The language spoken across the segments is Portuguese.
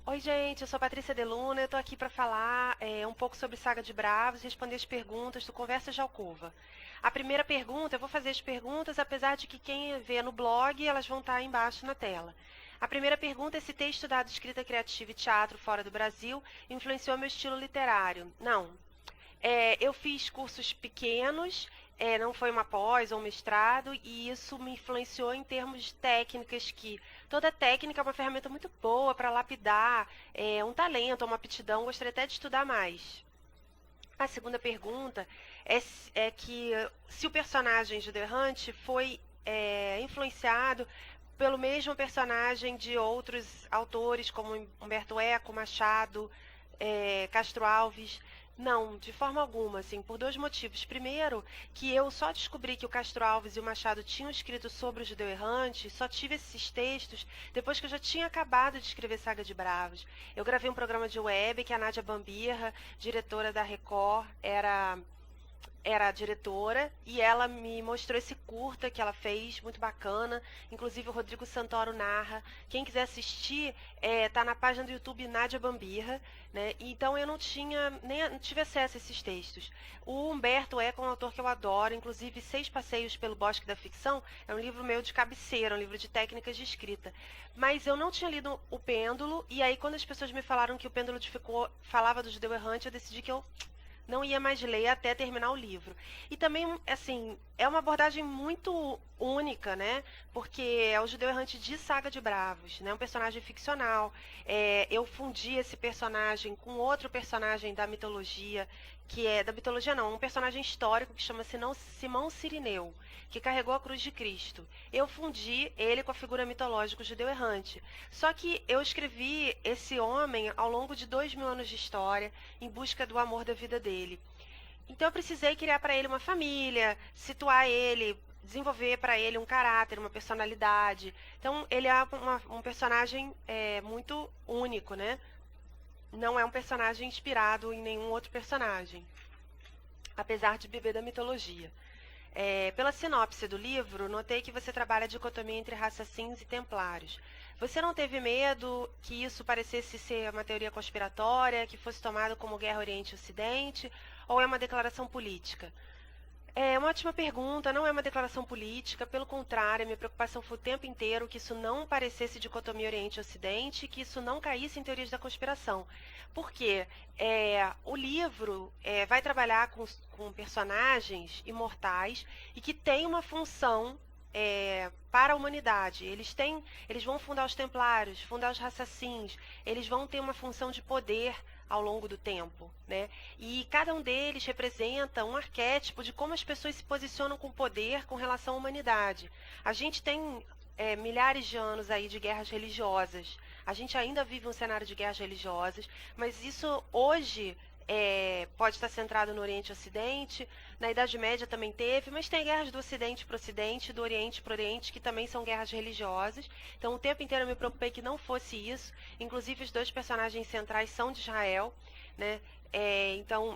Oi, gente, eu sou Patrícia De Luna, eu tô aqui para falar um pouco sobre Saga de Bravos e responder as perguntas do Conversas de Alcova. A primeira pergunta, eu vou fazer as perguntas, apesar de que quem vê no blog, elas vão estar aí embaixo na tela. A primeira pergunta é se ter estudado escrita criativa e teatro fora do Brasil influenciou meu estilo literário. Não. Eu fiz cursos pequenos, não foi uma pós ou um mestrado, e isso me influenciou em termos de técnicas, que toda técnica é uma ferramenta muito boa para lapidar um talento, uma aptidão. Gostaria até de estudar mais. A segunda pergunta é que se o personagem de The Hunt foi influenciado pelo mesmo personagem de outros autores, como Humberto Eco, Machado, Castro Alves. Não, de forma alguma, assim, por dois motivos. Primeiro, que eu só descobri que o Castro Alves e o Machado tinham escrito sobre o Judeu Errante, só tive esses textos depois que eu já tinha acabado de escrever Saga de Bravos. Eu gravei um programa de web que a Nádia Bambirra, diretora da Record, era a diretora, e ela me mostrou esse curta que ela fez, muito bacana. Inclusive o Rodrigo Santoro narra. Quem quiser assistir, tá na página do YouTube Nádia Bambirra, né? Então eu não tive acesso a esses textos. O Humberto Eco é um autor que eu adoro, inclusive Seis Passeios pelo Bosque da Ficção é um livro meu de cabeceira, um livro de técnicas de escrita. Mas eu não tinha lido O Pêndulo, e aí quando as pessoas me falaram que o Pêndulo falava do Judeu Errante, eu decidi que eu não ia mais ler até terminar o livro. E também, assim, é uma abordagem muito única, né? Porque é o Judeu Errante de Saga de Bravos, né? Um personagem ficcional. Eu fundi esse personagem com outro personagem da mitologia, que é da mitologia não, um personagem histórico que chama Simão Cirineu, que carregou a cruz de Cristo. Eu fundi ele com a figura mitológica Judeu Errante. Só que eu escrevi esse homem ao longo de 2000 anos de história, em busca do amor da vida dele. Então eu precisei criar para ele uma família, situar ele, desenvolver para ele um caráter, uma personalidade. Então ele é um personagem muito único, né? Não é um personagem inspirado em nenhum outro personagem, apesar de beber da mitologia. Pela sinopse do livro, notei que você trabalha a dicotomia entre assassinos e templários. Você não teve medo que isso parecesse ser uma teoria conspiratória, que fosse tomado como guerra Oriente-Ocidente, ou é uma declaração política? É uma ótima pergunta, não é uma declaração política, pelo contrário, a minha preocupação foi o tempo inteiro que isso não parecesse dicotomia Oriente-Ocidente, que isso não caísse em teorias da conspiração. Porque o livro vai trabalhar com personagens imortais e que têm uma função para a humanidade. Eles vão fundar os Templários, fundar os Assassins, eles vão ter uma função de poder ao longo do tempo, né? E cada um deles representa um arquétipo de como as pessoas se posicionam com poder com relação à humanidade. A gente tem milhares de anos aí de guerras religiosas. A gente ainda vive um cenário de guerras religiosas, mas isso hoje pode estar centrado no Oriente e Ocidente. Na Idade Média também teve, mas tem guerras do Ocidente para o Ocidente, do Oriente para o Oriente, que também são guerras religiosas. Então o tempo inteiro eu me preocupei que não fosse isso. Inclusive os dois personagens centrais são de Israel, né?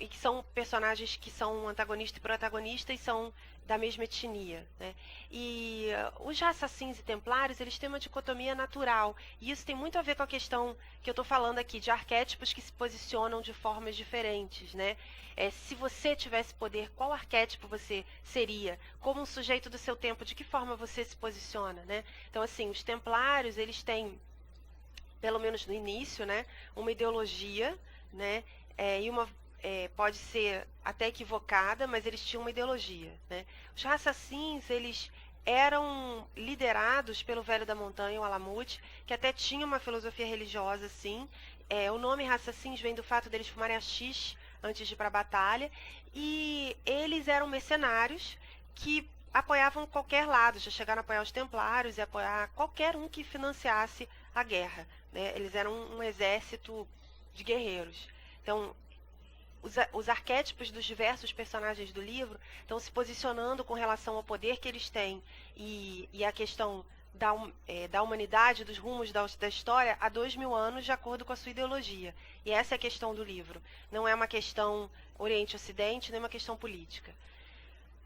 E que são personagens que são antagonista e protagonista e são da mesma etnia, né? E os assassinos e templários, eles têm uma dicotomia natural, e isso tem muito a ver com a questão que eu estou falando aqui, de arquétipos que se posicionam de formas diferentes, né? Se você tivesse poder, qual arquétipo você seria? Como um sujeito do seu tempo, de que forma você se posiciona, né? Então, assim, os templários, eles têm, pelo menos no início, né, uma ideologia, né, pode ser até equivocada, mas eles tinham uma ideologia, né? Os assassins, eles eram liderados pelo Velho da Montanha, o Alamute, que até tinha uma filosofia religiosa, sim. O nome assassins vem do fato deles fumarem haxixe antes de ir para a batalha, e eles eram mercenários que apoiavam qualquer lado, já chegaram a apoiar os templários e apoiar qualquer um que financiasse a guerra, né? Eles eram um exército de guerreiros. Então, os arquétipos dos diversos personagens do livro estão se posicionando com relação ao poder que eles têm e a questão da humanidade, dos rumos da história, há 2000 anos, de acordo com a sua ideologia. E essa é a questão do livro. Não é uma questão Oriente-Ocidente, nem uma questão política.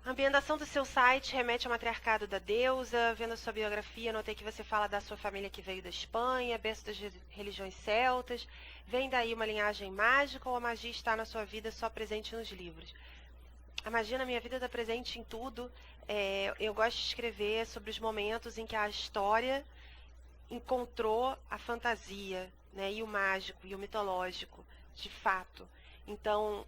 A ambientação do seu site remete ao matriarcado da deusa. Vendo a sua biografia, notei que você fala da sua família que veio da Espanha, berço das religiões celtas. Vem daí uma linhagem mágica ou a magia está na sua vida só presente nos livros? A magia na minha vida está presente em tudo. Eu gosto de escrever sobre os momentos em que a história encontrou a fantasia, né, e o mágico e o mitológico, de fato. Então,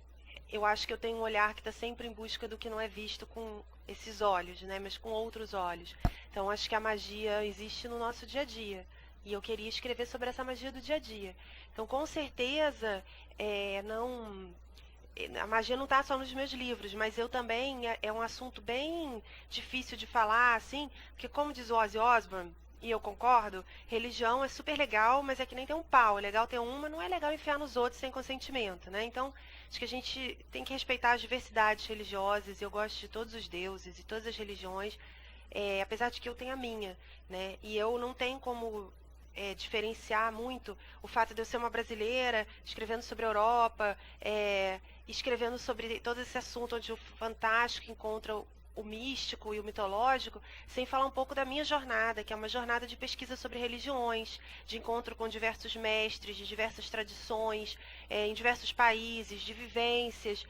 eu acho que eu tenho um olhar que está sempre em busca do que não é visto com esses olhos, né, mas com outros olhos. Então, acho que a magia existe no nosso dia a dia. E eu queria escrever sobre essa magia do dia a dia. Então, com certeza, a magia não está só nos meus livros, mas eu também, é um assunto bem difícil de falar, assim, porque como diz o Ozzy Osbourne, e eu concordo, religião é super legal, mas é que nem ter um pau. É legal ter uma, não é legal enfiar nos outros sem consentimento, né? Então, acho que a gente tem que respeitar as diversidades religiosas. Eu gosto de todos os deuses e todas as religiões, apesar de que eu tenho a minha, né? E eu não tenho como diferenciar muito o fato de eu ser uma brasileira, escrevendo sobre a Europa, escrevendo sobre todo esse assunto onde o fantástico encontra o místico e o mitológico, sem falar um pouco da minha jornada, que é uma jornada de pesquisa sobre religiões, de encontro com diversos mestres, de diversas tradições, em diversos países, de vivências.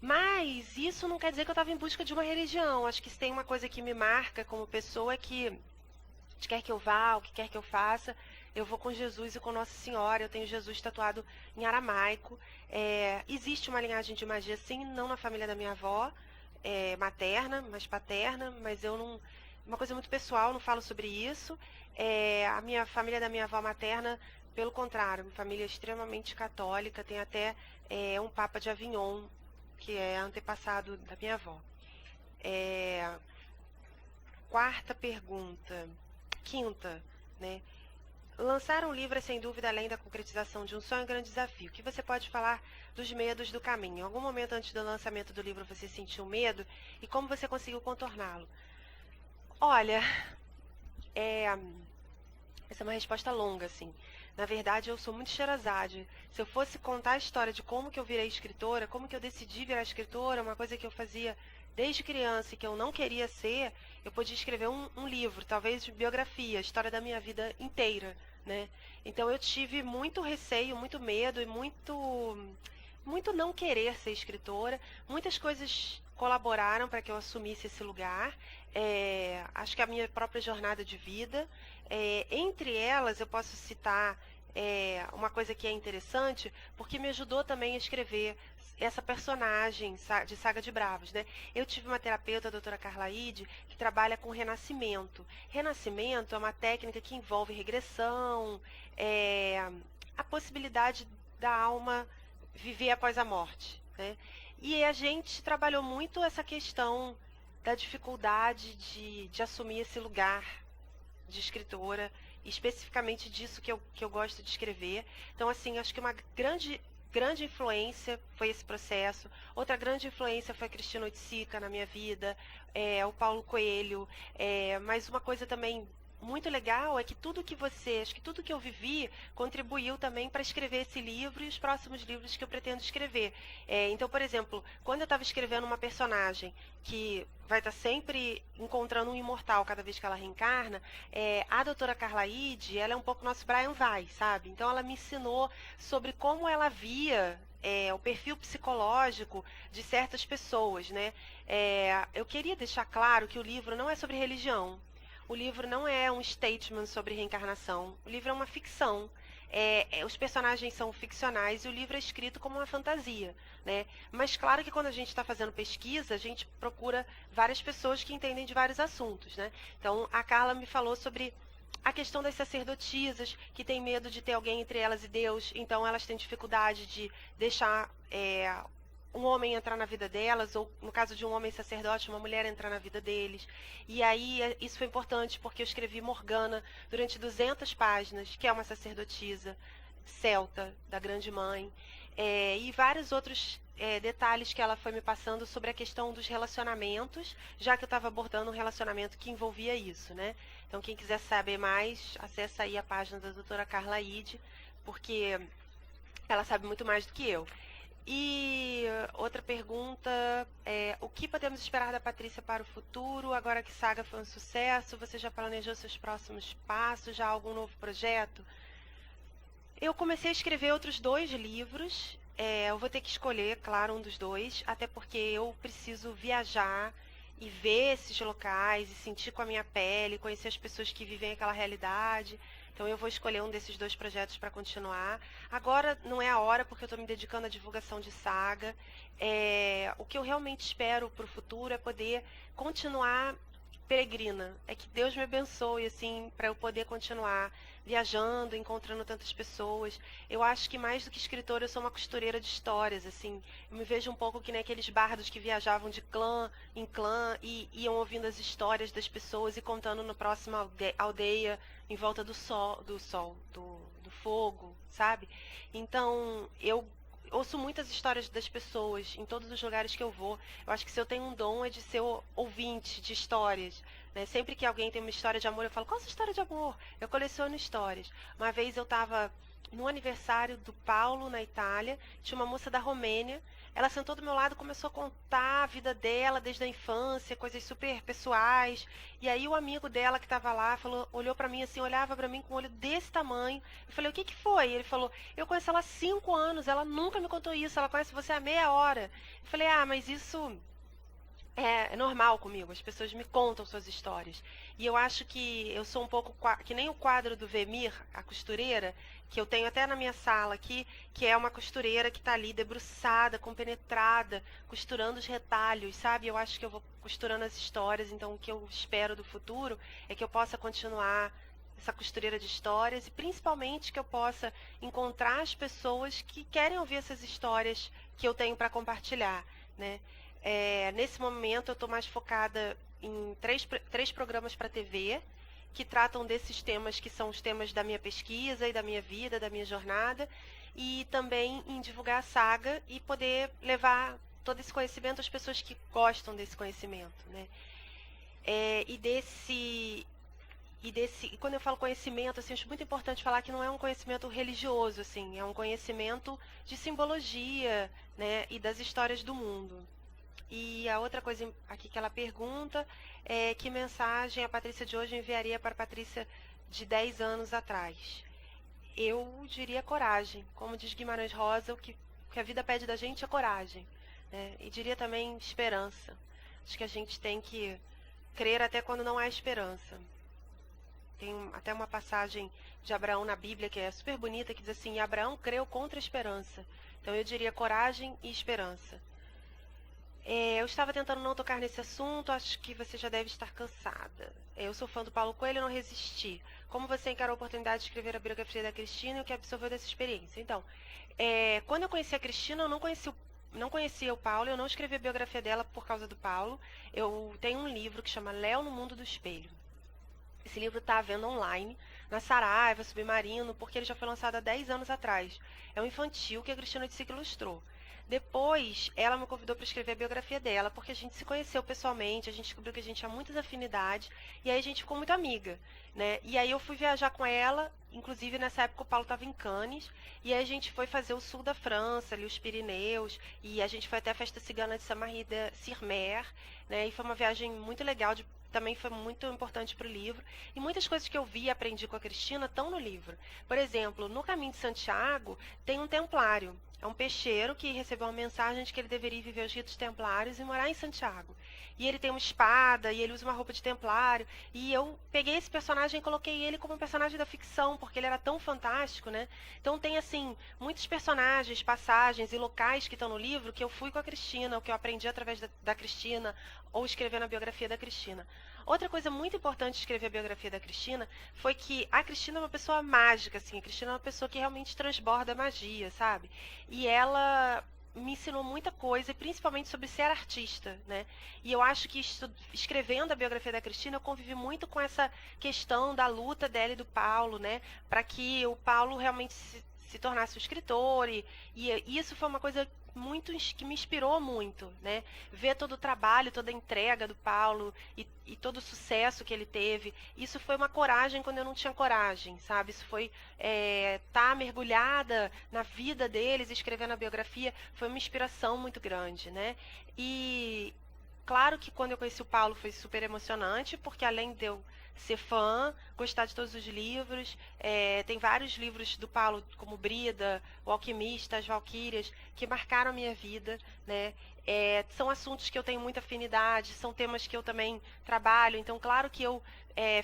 Mas isso não quer dizer que eu estava em busca de uma religião. Acho que se tem uma coisa que me marca como pessoa é que, onde quer que eu vá, o que quer que eu faça, eu vou com Jesus e com Nossa Senhora. Eu tenho Jesus tatuado em aramaico. Existe uma linhagem de magia, sim, não na família da minha avó, materna, mas paterna, mas eu não... Uma coisa muito pessoal, não falo sobre isso. A minha família da minha avó materna, pelo contrário, uma família extremamente católica, tem até um Papa de Avignon, que é antepassado da minha avó. Quarta pergunta. Quinta, né? Lançar um livro é sem dúvida, além da concretização de um sonho, um grande desafio. O que você pode falar dos medos do caminho? Em algum momento antes do lançamento do livro você sentiu medo e como você conseguiu contorná-lo? Olha, essa é uma resposta longa, assim. Na verdade, eu sou muito Sherazade. Se eu fosse contar a história de como que eu virei escritora, como que eu decidi virar escritora, uma coisa que eu fazia desde criança e que eu não queria ser, eu podia escrever um livro, talvez de biografia, a história da minha vida inteira, né? Então eu tive muito receio, muito medo e muito não querer ser escritora. Muitas coisas colaboraram para que eu assumisse esse lugar. Acho que a minha própria jornada de vida. Entre elas, eu posso citar uma coisa que é interessante, porque me ajudou também a escrever essa personagem de Saga de Bravos, né? Eu tive uma terapeuta, a doutora Carla Ide, que trabalha com renascimento. Renascimento é uma técnica que envolve regressão, a possibilidade da alma viver após a morte, né? E a gente trabalhou muito essa questão da dificuldade de assumir esse lugar de escritora, especificamente disso que eu gosto de escrever. Então, assim, acho que uma grande influência foi esse processo. Outra grande influência foi a Cristina Oiticica na minha vida, o Paulo Coelho. Mas uma coisa também muito legal é que acho que tudo que eu vivi contribuiu também para escrever esse livro e os próximos livros que eu pretendo escrever. Então, por exemplo, quando eu estava escrevendo uma personagem que vai estar sempre encontrando um imortal cada vez que ela reencarna, a doutora Carla Ide, ela é um pouco nosso Brian Weiss, sabe? Então ela me ensinou sobre como ela via o perfil psicológico de certas pessoas, né? Eu queria deixar claro que o livro não é sobre religião. O livro não é um statement sobre reencarnação. O livro é uma ficção. Os personagens são ficcionais e o livro é escrito como uma fantasia, né? Mas claro que quando a gente está fazendo pesquisa, a gente procura várias pessoas que entendem de vários assuntos, né? Então, a Carla me falou sobre a questão das sacerdotisas, que têm medo de ter alguém entre elas e Deus, então elas têm dificuldade de deixar um homem entrar na vida delas, ou no caso de um homem sacerdote, uma mulher entrar na vida deles. E aí isso foi importante porque eu escrevi Morgana durante 200 páginas, que é uma sacerdotisa celta da Grande Mãe, e vários outros detalhes que ela foi me passando sobre a questão dos relacionamentos, já que eu estava abordando um relacionamento que envolvia isso, né? Então quem quiser saber mais, acessa aí a página da doutora Carla Ide, porque ela sabe muito mais do que eu. E outra pergunta é: o que podemos esperar da Patrícia para o futuro? Agora que Saga foi um sucesso, você já planejou seus próximos passos? Já há algum novo projeto? Eu comecei a escrever outros 2 livros. Eu vou ter que escolher, claro, um dos 2, até porque eu preciso viajar e ver esses locais e sentir com a minha pele, conhecer as pessoas que vivem aquela realidade. Então eu vou escolher um desses 2 projetos para continuar. Agora não é a hora, porque eu estou me dedicando à divulgação de Saga. O que eu realmente espero para o futuro é poder continuar peregrina. É que Deus me abençoe, assim, para eu poder continuar viajando, encontrando tantas pessoas. Eu acho que mais do que escritora, eu sou uma costureira de histórias, assim. Eu me vejo um pouco que nem aqueles bardos que viajavam de clã em clã e iam ouvindo as histórias das pessoas e contando no próximo aldeia em volta do fogo, sabe? Então, eu ouço muitas histórias das pessoas em todos os lugares que eu vou. Eu acho que se eu tenho um dom é de ser ouvinte de histórias, né? Sempre que alguém tem uma história de amor, eu falo: qual é a sua história de amor? Eu coleciono histórias. Uma vez eu estava no aniversário do Paulo, na Itália, tinha uma moça da Romênia. Ela sentou do meu lado e começou a contar a vida dela desde a infância, coisas super pessoais. E aí o amigo dela que estava lá olhou para mim assim, olhava para mim com um olho desse tamanho. Eu falei: o que que foi? Ele falou: eu conheço ela há 5 anos, ela nunca me contou isso, ela conhece você há meia hora. Eu falei: ah, mas isso é normal comigo, as pessoas me contam suas histórias. E eu acho que eu sou um pouco que nem o quadro do Vemir, a costureira, que eu tenho até na minha sala aqui, que é uma costureira que está ali debruçada, compenetrada, costurando os retalhos, sabe? Eu acho que eu vou costurando as histórias, então o que eu espero do futuro é que eu possa continuar essa costureira de histórias e principalmente que eu possa encontrar as pessoas que querem ouvir essas histórias que eu tenho para compartilhar, né? Nesse momento eu estou mais focada em três programas para TV que tratam desses temas que são os temas da minha pesquisa e da minha vida, da minha jornada, e também em divulgar a Saga e poder levar todo esse conhecimento às pessoas que gostam desse conhecimento, né? E quando eu falo conhecimento, assim, acho muito importante falar que não é um conhecimento religioso, assim, é um conhecimento de simbologia, né, e das histórias do mundo. E a outra coisa aqui que ela pergunta é: que mensagem a Patrícia de hoje enviaria para a Patrícia de 10 anos atrás? Eu diria coragem. Como diz Guimarães Rosa, o que a vida pede da gente é coragem, né? E diria também esperança. Acho que a gente tem que crer até quando não há esperança. Tem até uma passagem de Abraão na Bíblia que é super bonita, que diz assim: Abraão creu contra a esperança. Então eu diria coragem e esperança. Eu estava tentando não tocar nesse assunto, acho que você já deve estar cansada. Eu sou fã do Paulo Coelho e não resisti. Como você encarou a oportunidade de escrever a biografia da Cristina e o que absorveu dessa experiência? Então, quando eu conheci a Cristina, eu não conhecia o Paulo, eu não escrevi a biografia dela por causa do Paulo. Eu tenho um livro que chama Léo no Mundo do Espelho. Esse livro está à venda online, na Saraiva, Submarino, porque ele já foi lançado há 10 anos atrás. É um infantil que a Cristina disse que ilustrou. Depois, ela me convidou para escrever a biografia dela, porque a gente se conheceu pessoalmente, a gente descobriu que a gente tinha muitas afinidades, e aí a gente ficou muito amiga, né? E aí eu fui viajar com ela, inclusive nessa época o Paulo estava em Cannes, e aí a gente foi fazer o sul da França, ali os Pirineus, e a gente foi até a festa cigana de Saint-Marie-de-Cirmer, né? E foi uma viagem muito legal, também foi muito importante para o livro. E muitas coisas que eu vi e aprendi com a Cristina estão no livro. Por exemplo, no Caminho de Santiago tem um templário. É um peixeiro que recebeu uma mensagem de que ele deveria viver os ritos templários e morar em Santiago. E ele tem uma espada, e ele usa uma roupa de templário. E eu peguei esse personagem e coloquei ele como um personagem da ficção, porque ele era tão fantástico, né? Então tem, assim, muitos personagens, passagens e locais que estão no livro que eu fui com a Cristina, ou que eu aprendi através da Cristina, ou escrevendo a biografia da Cristina. Outra coisa muito importante de escrever a biografia da Cristina foi que a Cristina é uma pessoa mágica, assim. A Cristina é uma pessoa que realmente transborda magia, sabe? E ela me ensinou muita coisa, principalmente sobre ser artista, né? E eu acho que escrevendo a biografia da Cristina, eu convivi muito com essa questão da luta dela e do Paulo, né? Para que o Paulo realmente se se tornasse um escritor, e isso foi uma coisa que me inspirou muito, né? Ver todo o trabalho, toda a entrega do Paulo e todo o sucesso que ele teve. Isso foi uma coragem quando eu não tinha coragem, sabe? Isso foi tá mergulhada na vida deles, escrevendo a biografia, foi uma inspiração muito grande, né? E claro que quando eu conheci o Paulo foi super emocionante, porque além de eu ser fã, gostar de todos os livros, tem vários livros do Paulo, como Brida, O Alquimista, As Valquírias, que marcaram a minha vida, né? São assuntos que eu tenho muita afinidade, são temas que eu também trabalho, então claro que eu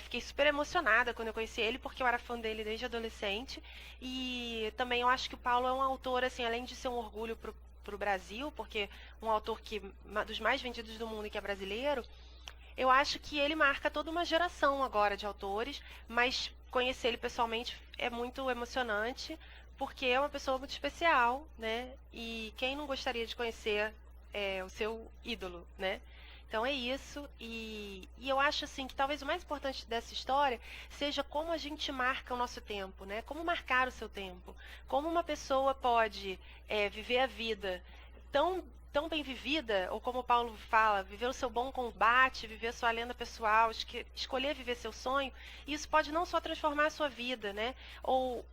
fiquei super emocionada quando eu conheci ele, porque eu era fã dele desde adolescente, e também eu acho que o Paulo é um autor, assim, além de ser um orgulho para o Brasil, porque um autor dos mais vendidos do mundo e que é brasileiro, eu acho que ele marca toda uma geração agora de autores, mas conhecer ele pessoalmente é muito emocionante, porque é uma pessoa muito especial, né? E quem não gostaria de conhecer o seu ídolo, né? Então é isso, e eu acho assim que talvez o mais importante dessa história seja como a gente marca o nosso tempo, né? Como marcar o seu tempo, como uma pessoa pode viver a vida tão bem vivida, ou como o Paulo fala, viver o seu bom combate, viver a sua lenda pessoal, escolher viver seu sonho, e isso pode não só transformar a sua vida, né?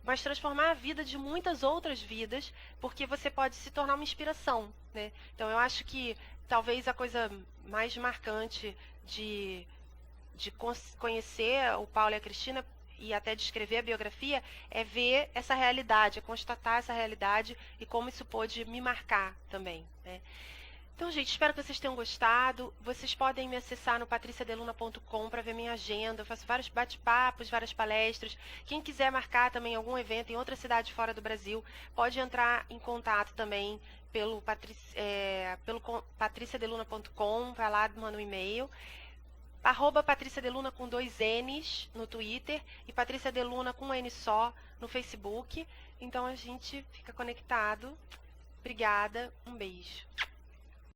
Mas transformar a vida de muitas outras vidas, porque você pode se tornar uma inspiração, né? Então eu acho que talvez a coisa mais marcante de conhecer o Paulo e a Cristina e até de escrever a biografia é ver essa realidade, é constatar essa realidade e como isso pôde me marcar também, né? Então, gente, espero que vocês tenham gostado. Vocês podem me acessar no patriciadeluna.com para ver minha agenda. Eu faço vários bate-papos, várias palestras. Quem quiser marcar também algum evento em outra cidade fora do Brasil, pode entrar em contato também pelo patriciadeluna.com, vai lá, manda um e-mail. @patriciadeluna com 2 N's no Twitter e Patrícia Deluna com um N só no Facebook. Então a gente fica conectado. Obrigada, um beijo.